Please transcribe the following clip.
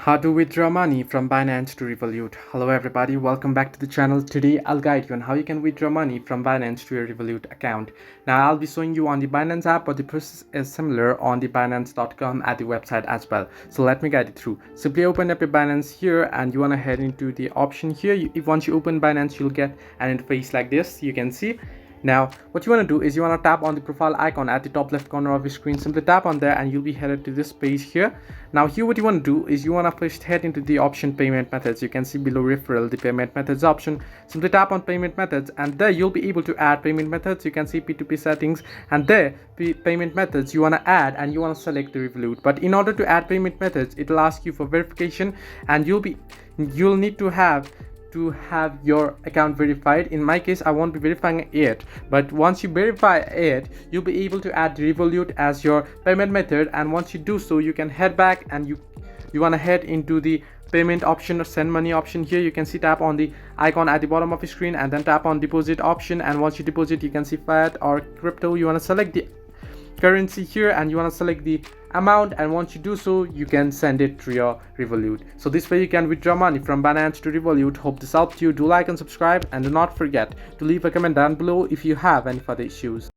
How to withdraw money from Binance to Revolut. Hello everybody, welcome back to the channel. Today I'll guide you on how you can withdraw money from Binance to your Revolut account. Now I'll be showing you on the Binance app, but the process is similar on the Binance.com at the website as well. So let me guide you through. Simply open up your Binance here and you want to head into the option here. If once you open Binance, you'll get an interface like this. You can see. Now what you want to do is you want to tap on the profile icon at the top left corner of your screen. Simply tap on there and you'll be headed to this page here. Now here what you want to do is you want to first head into the option payment methods. You can see below referral the payment methods option. Simply tap on payment methods and there you'll be able to add payment methods. You can see P2P settings and there the payment methods you want to add and you want to select the Revolut. But in order to add payment methods, it will ask you for verification and you'll need to have your account verified. In my case, I won't be verifying it, but once you verify it, you'll be able to add Revolut as your payment method. And once you do so, you can head back and you want to head into the payment option or send money option. Here you can see tap on the icon at the bottom of your screen and then tap on deposit option, and once you deposit, you can see fiat or crypto. You want to select the currency here and you want to select the amount, and once you do so, you can send it to your Revolut. So this way you can withdraw money from Binance to Revolut. Hope this helped you. Do like and subscribe, and do not forget to leave a comment down below if you have any further issues.